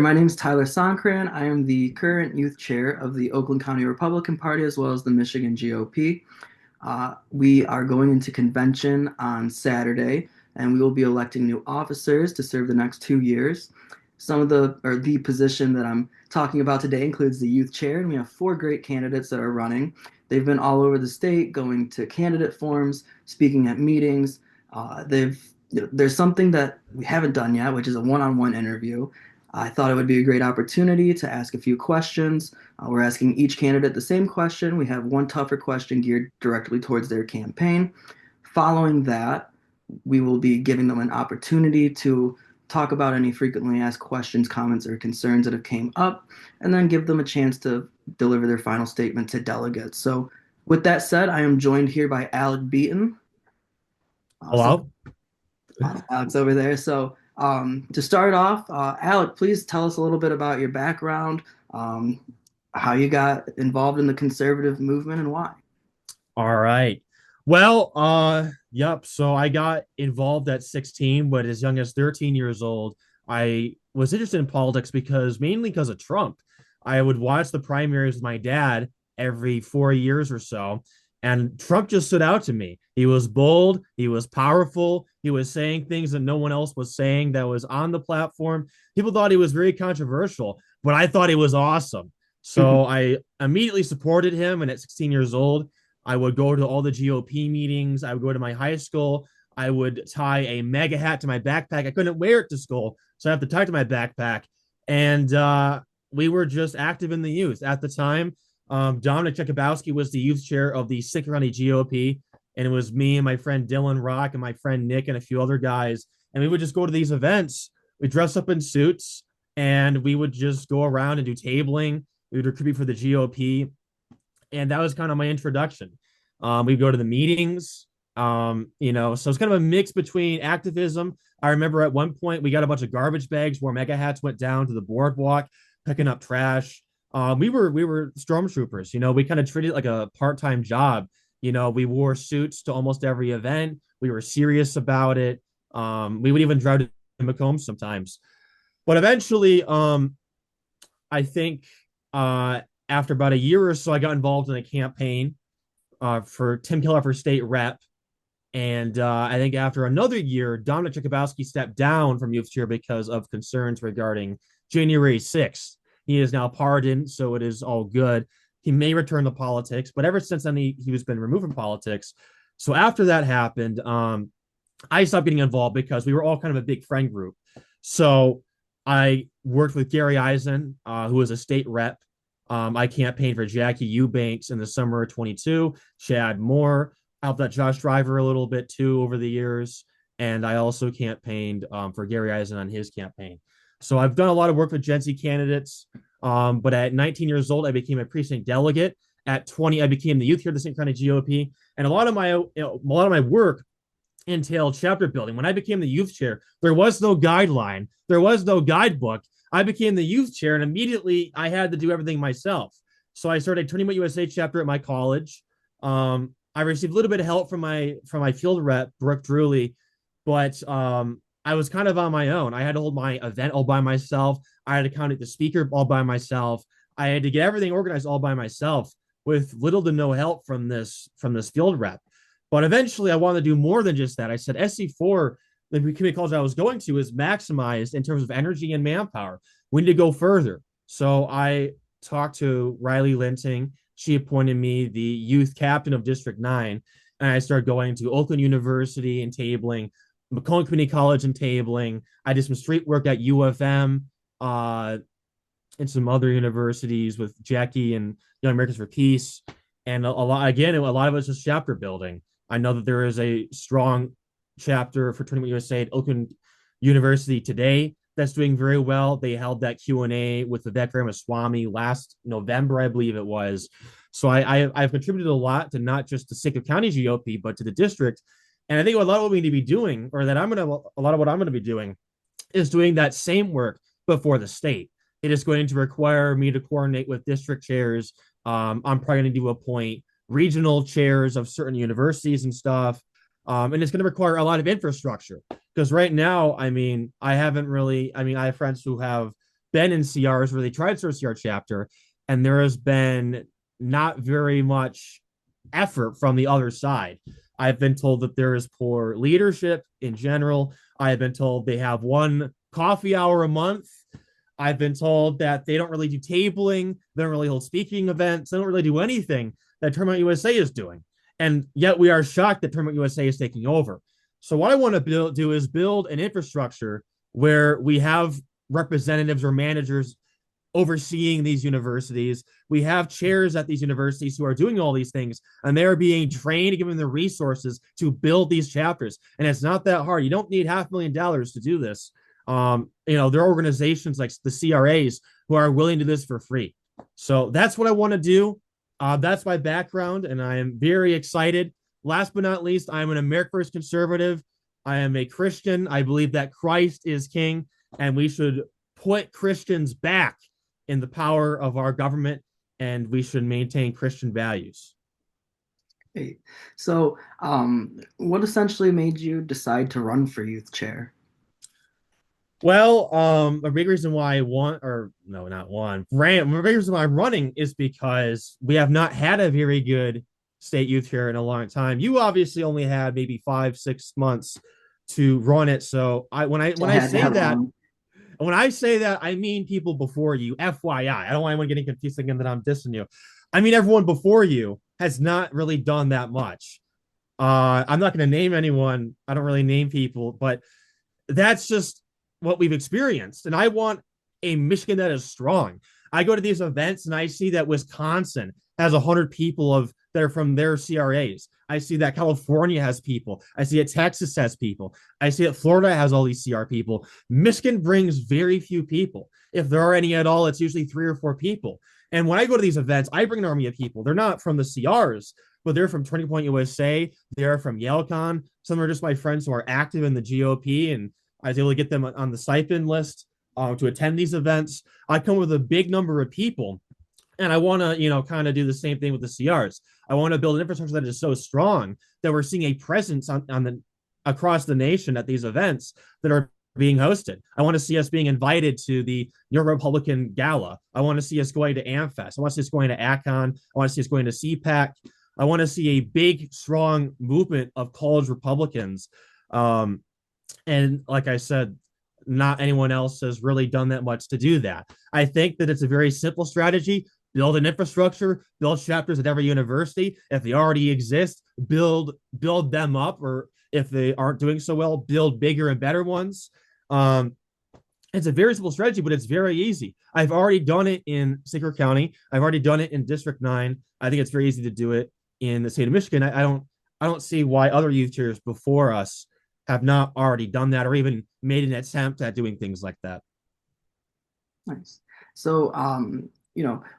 My name is Tyler Soncrainte. I am the current youth chair of the Oakland County Republican Party as well as the Michigan GOP. We are going into convention on Saturday, and we will be electing new officers to serve the next 2 years. The position that I'm talking about today includes the youth chair, and we have four great candidates that are running. They've been all over the state, going to candidate forums, speaking at meetings. There's something that we haven't done yet, which is a one-on-one interview. I thought it would be a great opportunity to ask a few questions. We're asking each candidate the same question. We have one tougher question geared directly towards their campaign. Following that, we will be giving them an opportunity to talk about any frequently asked questions, comments, or concerns that have came up, and then give them a chance to deliver their final statement to delegates. So, with that said, I am joined here by Alec Beaton. So Hello. Alex over there. To start off, Alec, please tell us a little bit about your background, um, how you got involved in the conservative movement, and why. All right. Yep. So I got involved at 16, but as young as 13 years old, I was interested in politics mainly because of Trump. I would watch the primaries with my dad every 4 years or so, and Trump just stood out to me. He was bold, he was powerful, he was saying things that no one else was saying that was on the platform. People thought he was very controversial, but I thought he was awesome. So I immediately supported him, and at 16 years old, I would go to all the GOP meetings. I would go to my high school. I would tie a mega hat to my backpack. I couldn't wear it to school, so I have to tie it to my backpack. And we were just active in the youth at the time. Dominic Jakubowski was the youth chair of the Soncrainte GOP, and it was me and my friend Dylan Rock and my friend Nick and a few other guys. And we would just go to these events. We dress up in suits, and we would just go around and do tabling. We would recruit for the GOP, and that was kind of my introduction. We'd go to the meetings, so it's kind of a mix between activism. I remember at one point we got a bunch of garbage bags where mega hats went down to the boardwalk picking up trash. We were stormtroopers. We kind of treated it like a part-time job. We wore suits to almost every event. We were serious about it. We would even drive to Macomb sometimes. But eventually, I think after about a year or so, I got involved in a campaign for Tim Keller for state rep. And I think after another year, Dominic Jakubowski stepped down from youth chair because of concerns regarding January 6th. He is now pardoned, so it is all good. He may return to politics, but ever since then, he was been removed from politics. So after that happened, I stopped getting involved because we were all kind of a big friend group. So I worked with Gary Eisen, who was a state rep. I campaigned for Jackie Eubanks in the summer of 22, Chad Moore. I helped out Josh Driver a little bit too over the years. And I also campaigned for Gary Eisen on his campaign. So I've done a lot of work with Gen Z candidates. But at 19 years old, I became a precinct delegate. At 20, I became the youth here at the Soncrainte GOP. And a lot of my work entailed chapter building. When I became the youth chair, there was no guideline, there was no guidebook. I became the youth chair, and immediately I had to do everything myself. So I started a Turning Point USA chapter at my college. I received a little bit of help from my field rep, Brooke Drewley, but I was kind of on my own. I had to hold my event all by myself. I had to contact the speaker all by myself. I had to get everything organized all by myself with little to no help from this field rep. But eventually, I wanted to do more than just that. I said SC4, the community college I was going to, is maximized in terms of energy and manpower. We need to go further. So I talked to Riley Linting. She appointed me the youth captain of District 9. And I started going to Oakland University and tabling, Macomb Community College and tabling. I did some street work at UFM and some other universities with Jackie and Young Americans for Peace. And a lot of it's just chapter building. I know that there is a strong chapter for Tournament USA at Oakland University today that's doing very well. They held that Q&A with Vivek Ramaswamy last November, I believe it was. So I've contributed a lot to not just the St. County GOP, but to the district. And I think a lot of what we need to be doing, or that a lot of what I'm going to be doing, is doing that same work before the state. It is going to require me to coordinate with district chairs. I'm probably going to appoint regional chairs of certain universities and stuff. And it's going to require a lot of infrastructure because right now, I have friends who have been in CRs where they tried to start a CR chapter, and there has been not very much effort from the other side. I've been told that there is poor leadership in general. I've been told they have one coffee hour a month. I've been told that they don't really do tabling, they don't really hold speaking events, they don't really do anything that Tournament USA is doing. And yet we are shocked that Tournament USA is taking over. So what I want to do is build an infrastructure where we have representatives or managers overseeing these universities. We have chairs at these universities who are doing all these things, and they are being trained, given the resources to build these chapters. And it's not that hard. You don't need $500,000 to do this. There are organizations like the CRAs who are willing to do this for free. So that's what I want to do. That's my background, and I am very excited. Last but not least, I am an America First conservative. I am a Christian. I believe that Christ is king, and we should put Christians back in the power of our government, and we should maintain Christian values. Great. So, what essentially made you decide to run for youth chair? Well, a big reason why I want, or no, not one, ran. The big reason why I'm running is because we have not had a very good state youth chair in a long time. You obviously only had maybe 5, 6 months to run it. So when I say that, when I say that, I mean people before you. FYI, I don't want anyone getting confused thinking that I'm dissing you. I mean everyone before you has not really done that much. I'm not going to name anyone. I don't really name people, but that's just what we've experienced. And I want a Michigan that is strong. I go to these events and I see that Wisconsin has 100 people that are from their CRAs. I see that California has people. I see that Texas has people. I see that Florida has all these CR people. Michigan brings very few people. If there are any at all, it's usually 3 or 4 people. And when I go to these events, I bring an army of people. They're not from the CRs, but they're from Turning Point USA. They're from YaleCon. Some are just my friends who are active in the GOP, and I was able to get them on the stipend list to attend these events. I come with a big number of people, and I want to, kind of do the same thing with the CRs. I want to build an infrastructure that is so strong that we're seeing a presence across the nation at these events that are being hosted. I want to see us being invited to the New York Republican Gala. I want to see us going to AmFest. I want to see us going to ACON. I want to see us going to CPAC. I want to see a big, strong movement of college Republicans. And like I said, not anyone else has really done that much to do that. I think that it's a very simple strategy. Build an infrastructure, build chapters at every university. If they already exist, build them up, or if they aren't doing so well, build bigger and better ones. It's a very simple strategy, but it's very easy. I've already done it in Sicker County. I've already done it in District 9. I think it's very easy to do it in the state of Michigan. I don't see why other youth chairs before us have not already done that or even made an attempt at doing things like that. Nice. So,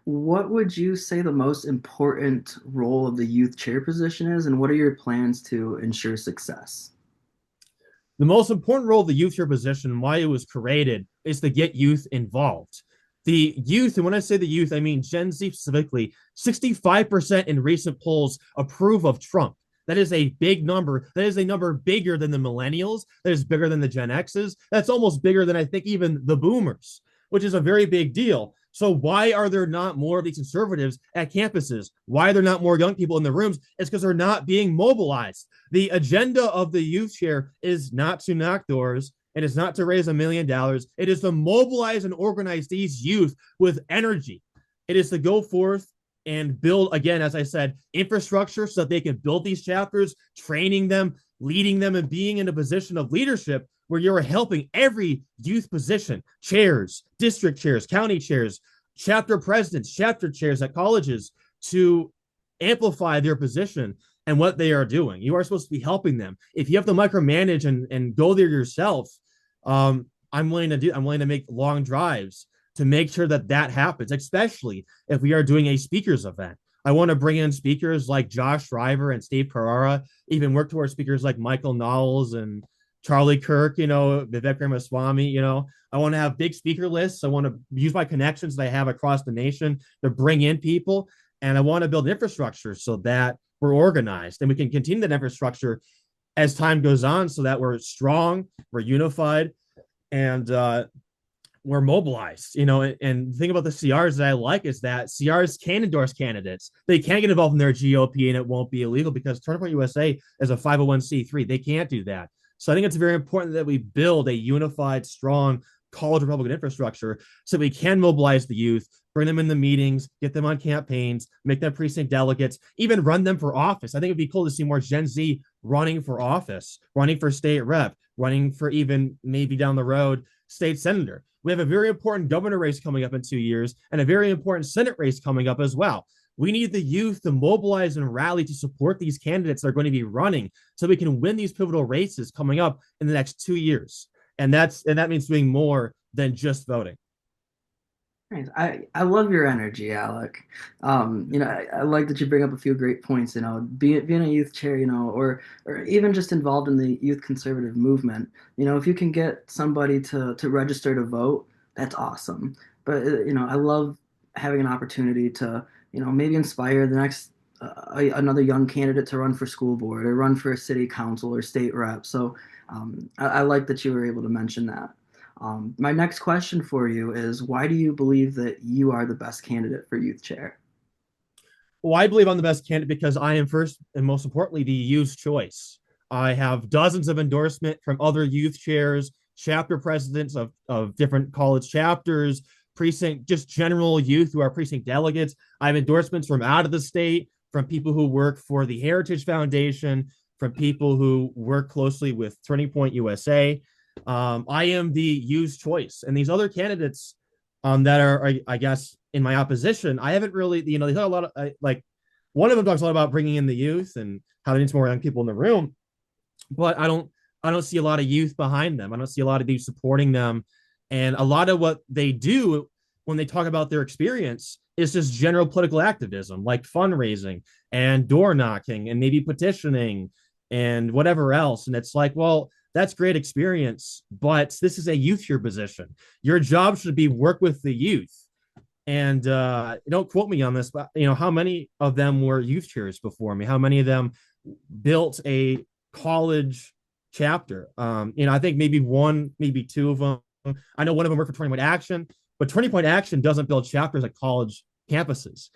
what would you say the most important role of the youth chair position is, and what are your plans to ensure success? The most important role of the youth chair position, why it was created, is to get youth involved. The youth, and when I say the youth, I mean Gen Z specifically, 65% in recent polls approve of Trump. That is a big number. That is a number bigger than the millennials. That is bigger than the Gen X's. That's almost bigger than I think even the boomers, which is a very big deal. So why are there not more of these conservatives at campuses? Why are there not more young people in the rooms? It's because they're not being mobilized. The agenda of the youth chair is not to knock doors. It is not to raise $1 million. It is to mobilize and organize these youth with energy. It is to go forth and build, again, as I said, infrastructure so that they can build these chapters, training them, leading them, and being in a position of leadership where you're helping every youth position, chairs, district chairs, county chairs, chapter presidents, chapter chairs at colleges, to amplify their position and what they are doing. You are supposed to be helping them. If you have to micromanage and go there yourself, I'm willing to make long drives to make sure that happens, especially if we are doing a speakers event. I want to bring in speakers like Josh Shriver and Steve Carrara, even work towards speakers like Michael Knowles and Charlie Kirk, Vivek Ramaswamy, I want to have big speaker lists. I want to use my connections that I have across the nation to bring in people. And I want to build infrastructure so that we're organized and we can continue that infrastructure as time goes on so that we're strong, we're unified, and we're mobilized, you know, and the thing about the CRs that I like is that CRs can endorse candidates. They can get involved in their GOP and it won't be illegal because Turning Point USA is a 501c3. They can't do that. So I think it's very important that we build a unified, strong college Republican infrastructure so we can mobilize the youth, bring them in the meetings, get them on campaigns, make them precinct delegates, even run them for office. I think it'd be cool to see more Gen Z running for office, running for state rep, running for even maybe down the road state senator. We have a very important governor race coming up in 2 years and a very important Senate race coming up as well. We need the youth to mobilize and rally to support these candidates that are going to be running so we can win these pivotal races coming up in the next 2 years. And that means doing more than just voting. Nice. I love your energy, Alec. I like that you bring up a few great points. Being a youth chair, or even just involved in the youth conservative movement. If you can get somebody to register to vote, that's awesome. But I love having an opportunity to maybe inspire the next another young candidate to run for school board or run for a city council or state rep. So I like that you were able to mention that. My next question for you is why do you believe that you are the best candidate for youth chair? Well, I believe I'm the best candidate because I am first and most importantly the youth choice. I have dozens of endorsement from other youth chairs, chapter presidents of different college chapters, precinct, just general youth who are precinct delegates. I have endorsements from out of the state, from people who work for the Heritage Foundation, from people who work closely with Turning Point USA. I am the youth choice, and these other candidates that are, I guess, in my opposition, I haven't really, they talk a lot of like one of them talks a lot about bringing in the youth and how they need some more young people in the room, but I don't see a lot of youth behind them. I don't see a lot of youth supporting them, and a lot of what they do when they talk about their experience is just general political activism, like fundraising and door knocking and maybe petitioning and whatever else. And it's like, well, that's great experience, but this is a youth here position. Your job should be work with the youth. And don't quote me on this, but how many of them were youth chairs before me? How many of them built a college chapter? I think maybe one, maybe two of them. I know one of them worked for Turning Point Action, but Turning Point Action doesn't build chapters at college campuses.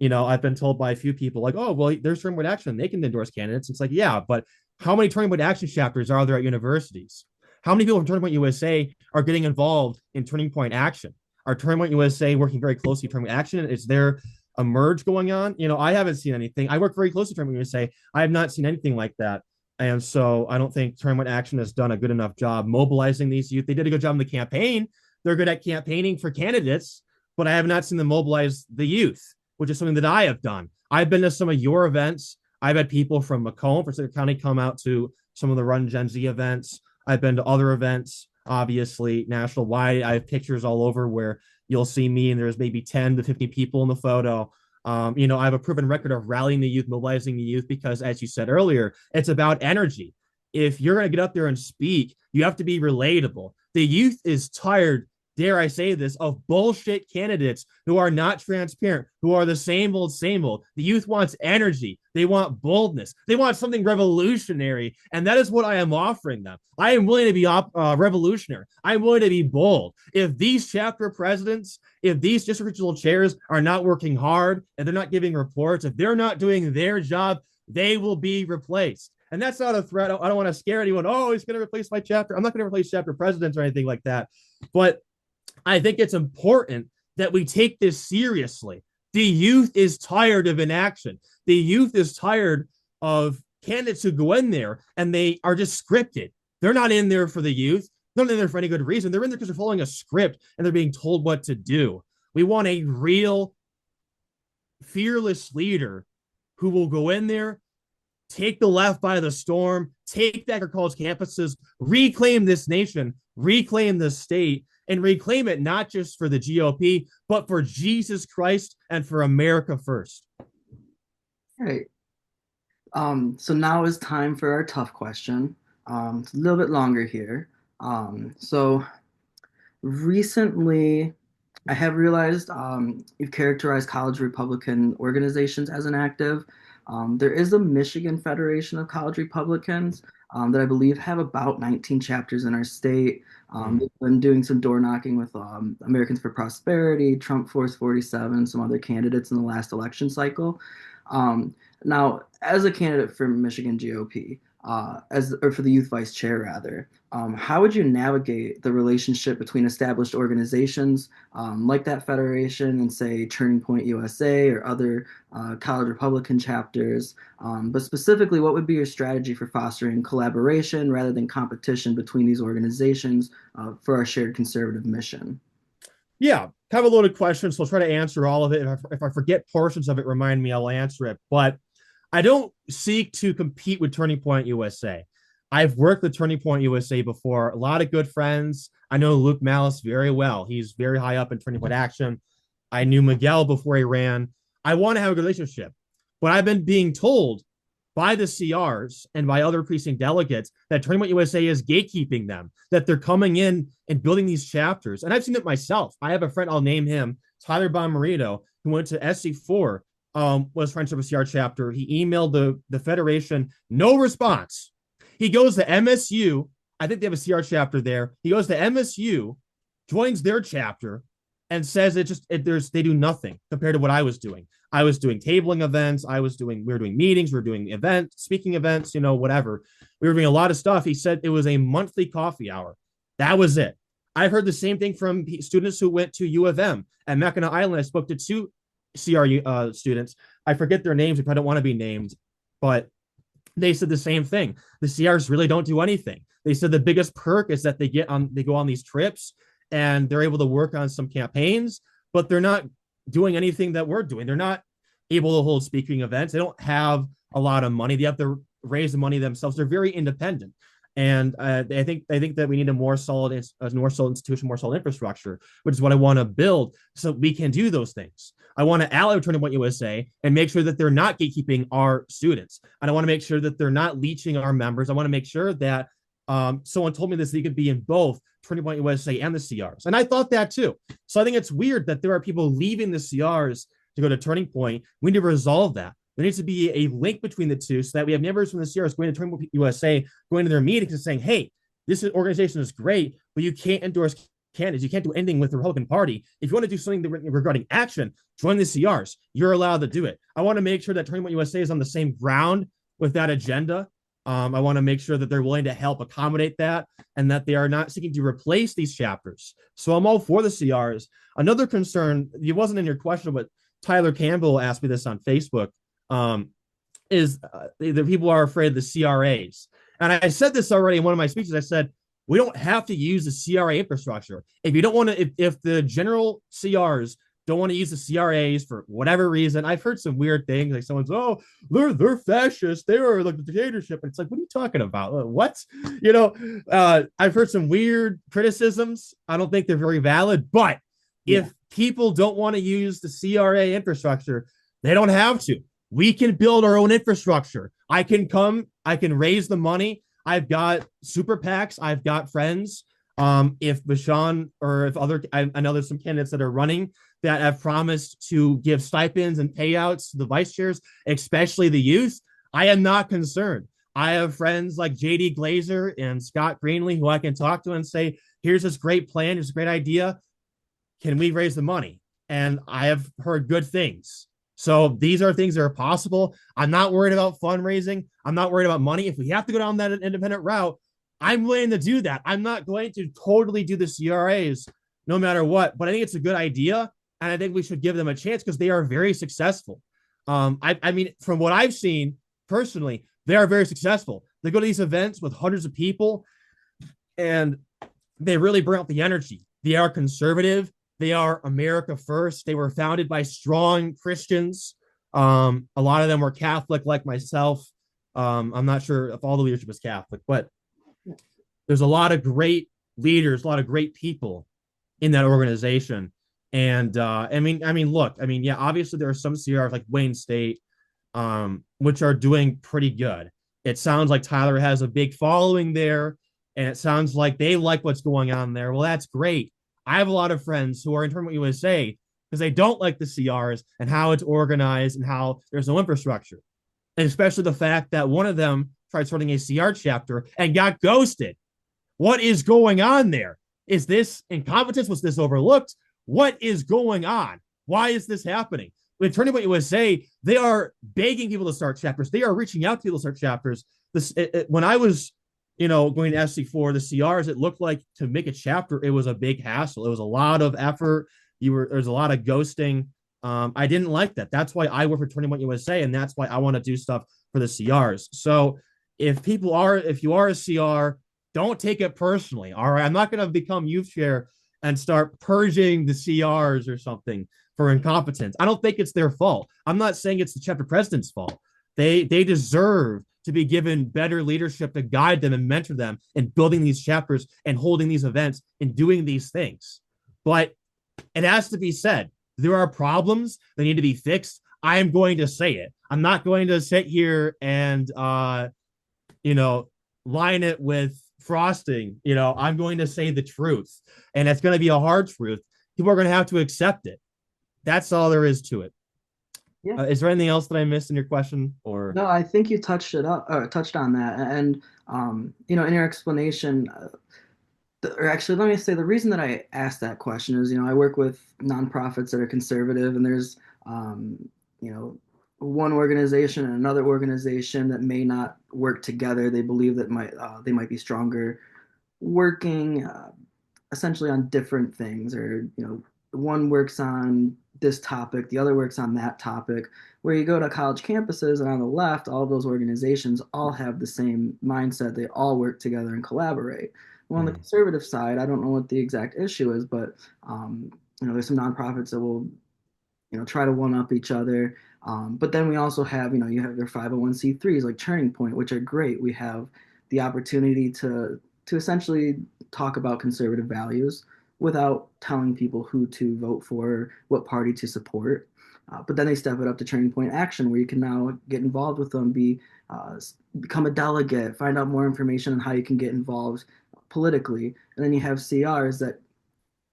I've been told by a few people like, oh, well, there's Turning Point Action. They can endorse candidates. It's like, yeah, but how many Turning Point Action chapters are there at universities? How many people from Turning Point USA are getting involved in Turning Point Action? Are Turning Point USA working very closely with Turning Point Action? Is there a merge going on? I haven't seen anything. I work very closely with Turning Point USA. I have not seen anything like that. And so I don't think Turning Point Action has done a good enough job mobilizing these youth. They did a good job in the campaign. They're good at campaigning for candidates, but I have not seen them mobilize the youth, which is something that I have done. I've been to some of your events. I've had people from Macomb, for Civic County, come out to some of the Run Gen Z events. I've been to other events, obviously national wide. I have pictures all over where you'll see me and there's maybe 10 to 50 people in the photo. I have a proven record of rallying the youth, mobilizing the youth, because as you said earlier, it's about energy. If you're going to get up there and speak, you have to be relatable. The youth is tired, dare I say this, of bullshit candidates who are not transparent, who are the same old, same old. The youth wants energy. They want boldness. They want something revolutionary. And that is what I am offering them. I am willing to be revolutionary. I'm willing to be bold. If these chapter presidents, if these district regional chairs are not working hard, and they're not giving reports, if they're not doing their job, they will be replaced. And that's not a threat. I don't want to scare anyone. Oh, he's going to replace my chapter. I'm not going to replace chapter presidents or anything like that. But I think it's important that we take this seriously. The youth is tired of inaction. The youth is tired of candidates who go in there and they are just scripted. They're not in there for the youth. They're not in there for any good reason. They're in there because they're following a script and they're being told what to do. We want a real, fearless leader who will go in there, take the left by the storm, take back our college campuses, reclaim this nation, reclaim this state, and reclaim it not just for the GOP, but for Jesus Christ and for America first. All right. So now is time for our tough question. It's a little bit longer here. So recently, I have realized you've characterized college Republican organizations as inactive. There is a Michigan Federation of College Republicans. that I believe have about 19 chapters in our state. Mm. They've been doing some door knocking with Americans for Prosperity, Trump Force 47, some other candidates in the last election cycle. Um, Now, as a candidate for Michigan GOP, as or for the youth vice chair rather, how would you navigate the relationship between established organizations like that federation and say Turning Point USA or other college Republican chapters? But specifically, what would be your strategy for fostering collaboration rather than competition between these organizations for our shared conservative mission? Yeah, kind of a loaded question, so I'll try to answer all of it. If I forget portions of it, remind me, I'll answer it. But I don't seek to compete with Turning Point USA. I've worked with Turning Point USA before. A lot of good friends. I know Luke Malice very well. He's very high up in Turning Point Action. I knew Miguel before he ran. I want to have a relationship, but I've been being told by the CRs and by other precinct delegates that Turning Point USA is gatekeeping them, that they're coming in and building these chapters. And I've seen it myself. I have a friend, I'll name him, Tyler Bonmarito, who went to SC4, was Friendship with CR chapter. He emailed the Federation, no response. He goes to MSU. I think they have a CR chapter there. He goes to MSU, joins their chapter, and says they do nothing compared to what I was doing. I was doing tabling events. We were doing meetings. We were doing events, speaking events, whatever. We were doing a lot of stuff. He said it was a monthly coffee hour. That was it. I've heard the same thing from students who went to U of M at Mackinac Island. I spoke to two CRU students. I forget their names if I don't want to be named, but they said the same thing. The CRs really don't do anything. They said the biggest perk is that they go on these trips and they're able to work on some campaigns, but they're not doing anything that we're doing. They're not able to hold speaking events. They don't have a lot of money. They have to raise the money themselves. They're very independent. And I think that we need a more solid institution, more solid infrastructure, which is what I want to build so we can do those things. I want to ally with Turning Point USA and make sure that they're not gatekeeping our students. And I want to make sure that they're not leeching our members. I want to make sure that someone told me this, that you could be in both Turning Point USA and the CRs. And I thought that too. So I think it's weird that there are people leaving the CRs to go to Turning Point. We need to resolve that. There needs to be a link between the two so that we have members from the CRs going to Turning Point USA, going to their meetings and saying, hey, this organization is great, but you can't endorse candidates. You can't do anything with the Republican Party. If you want to do something regarding action, join the CRs. You're allowed to do it. I want to make sure that Turning Point USA is on the same ground with that agenda. I want to make sure that they're willing to help accommodate that and that they are not seeking to replace these chapters. So I'm all for the CRs. Another concern, it wasn't in your question, but Tyler Campbell asked me this on Facebook, is the people are afraid of the CRAs. And I said this already in one of my speeches. I said, we don't have to use the CRA infrastructure. If you don't want to, if the general CRs don't want to use the CRAs for whatever reason. I've heard some weird things, like someone's, oh, they're fascist, they are like the dictatorship. And it's like, what are you talking about? What? I've heard some weird criticisms. I don't think they're very valid, but if people don't want to use the CRA infrastructure, they don't have to. We can build our own infrastructure. I can raise the money. I've got super PACs. I've got friends. If Bashan or if I know there's some candidates that are running that have promised to give stipends and payouts to the vice chairs, especially the youth. I am not concerned. I have friends like JD Glazer and Scott Greenlee who I can talk to and say, here's this great plan. Here's a great idea. Can we raise the money? And I have heard good things. So these are things that are possible. I'm not worried about fundraising. I'm not worried about money. If we have to go down that independent route, I'm willing to do that. I'm not going to totally do the CRAs no matter what, but I think it's a good idea. And I think we should give them a chance because they are very successful. I mean, from what I've seen personally, they are very successful. They go to these events with hundreds of people and they really bring out the energy. They are conservative. They are America first. They were founded by strong Christians. A lot of them were Catholic like myself. I'm not sure if all the leadership is Catholic, but there's a lot of great leaders, a lot of great people in that organization. And yeah, obviously there are some CRs like Wayne State, which are doing pretty good. It sounds like Tyler has a big following there, and it sounds like they like what's going on there. Well, that's great. I have a lot of friends who are in Tournament USA because they don't like the CRs and how it's organized and how there's no infrastructure. And especially the fact that one of them tried starting a CR chapter and got ghosted. What is going on there? Is this incompetence? Was this overlooked? What is going on? Why is this happening? With Turning Point USA, they are begging people to start chapters. They are reaching out to people to start chapters. When I was, going to SC4, the CRs, it looked like to make a chapter, it was a big hassle. It was a lot of effort. There's a lot of ghosting. I didn't like that. That's why I work for Turning Point USA, and that's why I want to do stuff for the CRs. So if you are a CR, don't take it personally. All right. I'm not going to become youth chair and start purging the CRs or something for incompetence. I don't think it's their fault. I'm not saying it's the chapter president's fault. They deserve to be given better leadership to guide them and mentor them in building these chapters and holding these events and doing these things. But it has to be said, there are problems that need to be fixed. I am going to say it. I'm not going to sit here and line it with frosting. I'm going to say the truth, and it's going to be a hard truth. People are going to have to accept it. That's all there is to it. Yeah. Is there anything else that I missed in your question? Or No, I think you touched on that, and in your explanation, or actually, let me say the reason that I asked that question is, I work with nonprofits that are conservative, and there's, you know, one organization and another organization that may not work together. They believe that they might be stronger working essentially on different things, or one works on this topic, the other works on that topic. Where you go to college campuses and on the left, all of those organizations all have the same mindset. They all work together and collaborate. Well, on the conservative side, I don't know what the exact issue is, but there's some nonprofits that will try to one up each other. But then we also have, you have your 501c3s like Turning Point, which are great. We have the opportunity to essentially talk about conservative values without telling people who to vote for, what party to support. But then they step it up to Turning Point Action, where you can now get involved with them, become a delegate, find out more information on how you can get involved politically. And then you have CRs that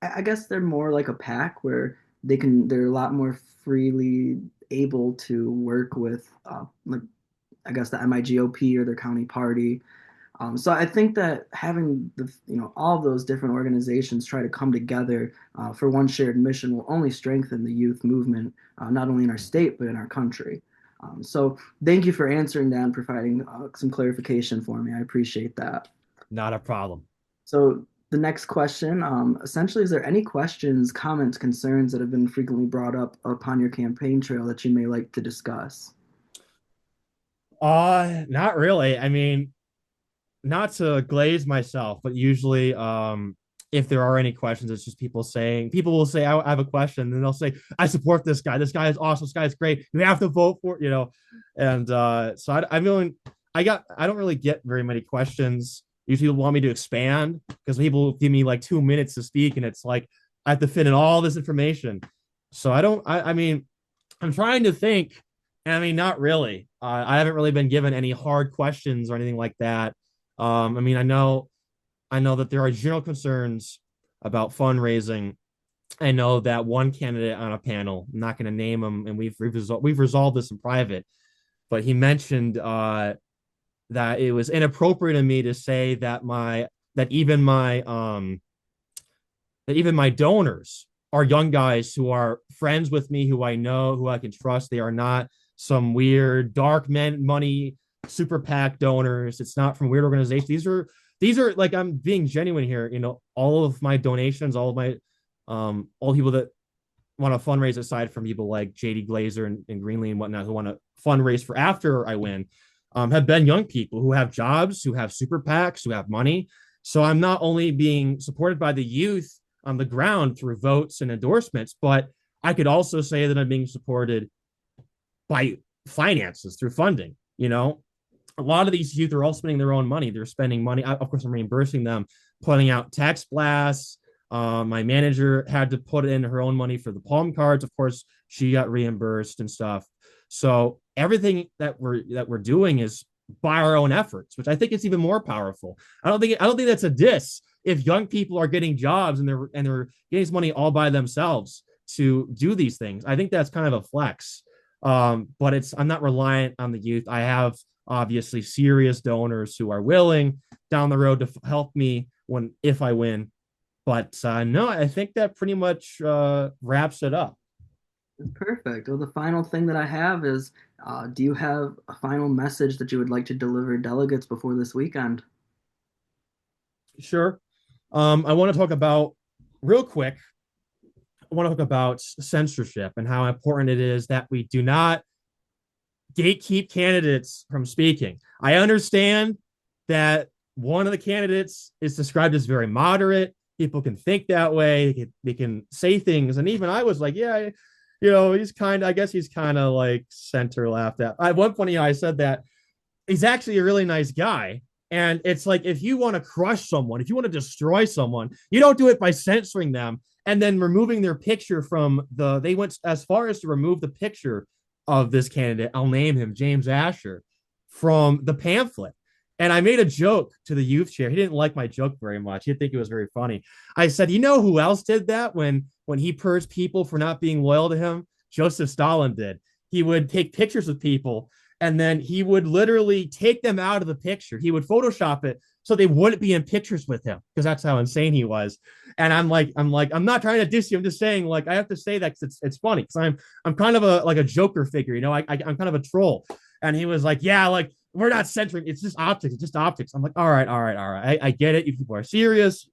I guess they're more like a pack, where they're a lot more freely able to work with like I guess the MIGOP or their county party. So I think that having all of those different organizations try to come together for one shared mission will only strengthen the youth movement, not only in our state but in our country. So thank you for answering that and providing some clarification for me. I appreciate that. not a problem. So the next question, essentially, is there any questions, comments, concerns that have been frequently brought up upon your campaign trail that you may like to discuss? Not really. I mean, not to glaze myself, but usually, if there are any questions, it's just people will say, I have a question, and they'll say, I support this guy. This guy is awesome. This guy is great. You have to vote for, and so I mean, I don't really get very many questions. Usually people want me to expand because people give me like 2 minutes to speak, and it's like I have to fit in all this information. So I mean, I'm trying to think. And I mean, not really. I haven't really been given any hard questions or anything like that. I mean, I know that there are general concerns about fundraising. I know that one candidate on a panel, I'm not going to name him, and we've resolved this in private, but he mentioned that it was inappropriate of me to say that even my donors are young guys who are friends with me, who I know, who I can trust. They are not some weird dark money super PAC donors. It's not from weird organizations. These are like, I'm being genuine here. All of my donations, all the people that want to fundraise, aside from people like JD Glazer and Greenlee and whatnot, who want to fundraise for after I win, have been young people who have jobs, who have super PACs, who have money. So I'm not only being supported by the youth on the ground through votes and endorsements, but I could also say that I'm being supported by finances through funding. A lot of these youth are all spending their own money. They're spending money. Of course, I'm reimbursing them, putting out text blasts. My manager had to put in her own money for the palm cards. Of course, she got reimbursed and stuff. So everything that we're doing is by our own efforts, which I think is even more powerful. I don't think that's a diss if young people are getting jobs and they're getting this money all by themselves to do these things. I think that's kind of a flex. But I'm not reliant on the youth. I have obviously serious donors who are willing down the road to help me when if I win. But no, I think that pretty much wraps it up. Perfect. Well, the final thing that I have is, do you have a final message that you would like to deliver delegates before this weekend? Sure. I want to talk about real quick. I want to talk about censorship and how important it is that we do not gatekeep candidates from speaking. I understand that one of the candidates is described as very moderate. People can think that way. They can say things. And even I was like, yeah, he's kind of, I guess he's kind of like center left. At one point, I said that he's actually a really nice guy. And it's like, if you want to crush someone, if you want to destroy someone, you don't do it by censoring them and then removing their picture from they went as far as to remove the picture of this candidate. I'll name him James Asher from the pamphlet. And I made a joke to the youth chair. He didn't like my joke very much. He didn't think it was very funny. I said, you know who else did that when he purged people for not being loyal to him? Joseph Stalin did. He would take pictures of people and then he would literally take them out of the picture. He would Photoshop it so they wouldn't be in pictures with him because that's how insane he was. And I'm not trying to diss you. I'm just saying, like, I have to say that because it's funny because I'm kind of a Joker figure, I'm kind of a troll. And he was like, yeah, like we're not censoring. It's just optics. It's just optics. I'm like, all right, all right, all right. I get it. You people are serious,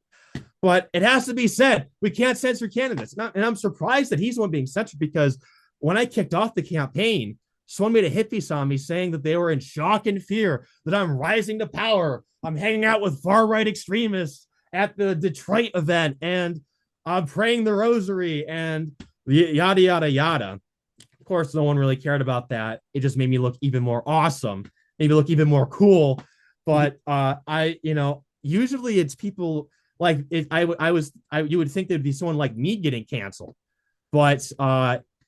but it has to be said. We can't censor candidates. And I'm surprised that he's the one being censored because when I kicked off the campaign, someone made a hit piece on me saying that they were in shock and fear that I'm rising to power. I'm hanging out with far right extremists at the Detroit event and I'm praying the rosary and yada, yada, yada. Of course, no one really cared about that. It just made me look even more awesome, maybe look even more cool. But usually it's people like it. You would think there'd be someone like me getting canceled, but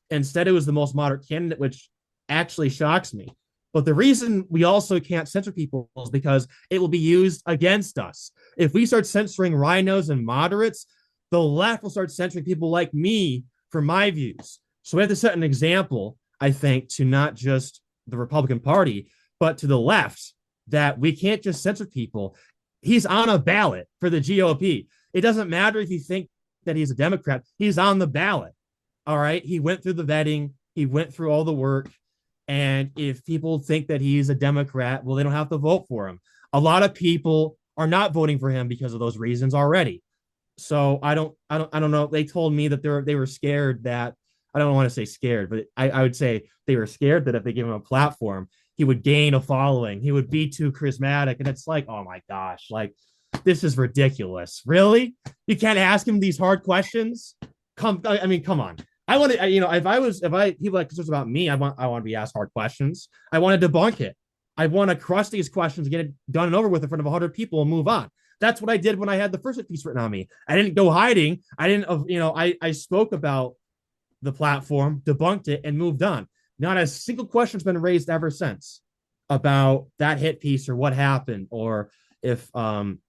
instead it was the most moderate candidate, which actually shocks me. But the reason we also can't censor people is because it will be used against us. If we start censoring rhinos and moderates, the left will start censoring people like me for my views. So we have to set an example, I think, to not just the Republican Party, but to the left that we can't just censor people. He's on a ballot for the GOP. It doesn't matter if you think that he's a Democrat. He's on the ballot. All right. He went through the vetting. He went through all the work. And if people think that he's a Democrat, well, they don't have to vote for him. A lot of people are not voting for him because of those reasons already. So I don't know. They told me that they were scared that I don't want to say scared, but I would say they were scared that if they give him a platform, he would gain a following. He would be too charismatic. And it's like, oh my gosh, like this is ridiculous. Really? You can't ask him these hard questions? Come on. I want to, if people like concerns about me, I want to be asked hard questions. I want to debunk it. I want to crush these questions, get it done and over with in front of 100 people and move on. That's what I did when I had the first piece written on me. I didn't go hiding. I didn't, I spoke about the platform, debunked it, and moved on. Not a single question's been raised ever since about that hit piece or what happened, or if I'm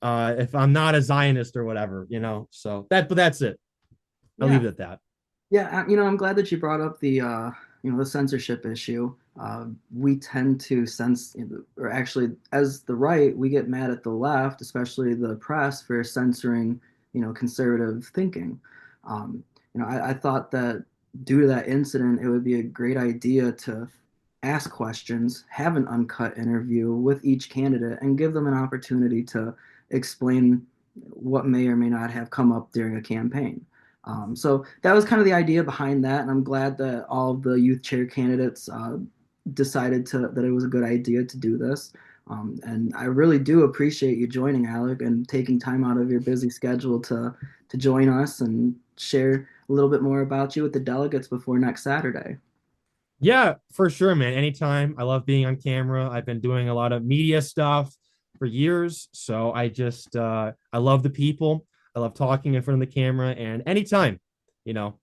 not a Zionist or whatever, So but that's it. I'll Yeah, leave it at that. yeah. I'm glad that you brought up the censorship issue. We tend to or actually, as the right, we get mad at the left, especially the press, for censoring, conservative thinking. I thought that due to that incident, it would be a great idea to ask questions, have an uncut interview with each candidate, and give them an opportunity to explain what may or may not have come up during a campaign. So that was kind of the idea behind that, and I'm glad that all of the youth chair candidates decided that it was a good idea to do this. And I really do appreciate you joining, Alec, and taking time out of your busy schedule to join us and share a little bit more about you with the delegates before next Saturday. Yeah, for sure, man. Anytime. I love being on camera. I've been doing a lot of media stuff for years. So I love the people. I love talking in front of the camera and anytime, you know.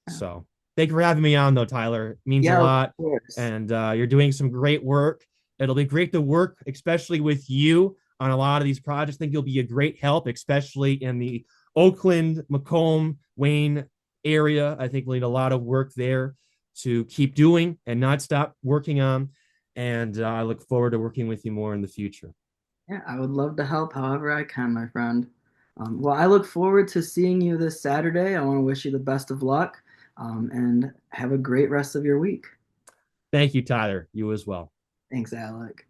So thank you for having me on though, Tyler. It means a Yeah, of lot. course. And you're doing some great work. It'll be great to work, especially with you on a lot of these projects. I think you'll be a great help, especially in the Oakland, Macomb, Wayne area. I think we'll need a lot of work there. to keep doing and not stop working on. And I look forward to working with you more in the future. Yeah, I would love to help however I can, my friend. Well, I look forward to seeing you this Saturday. I want to wish you the best of luck, and have a great rest of your week. Thank you, Tyler. You as well. Thanks, Alec.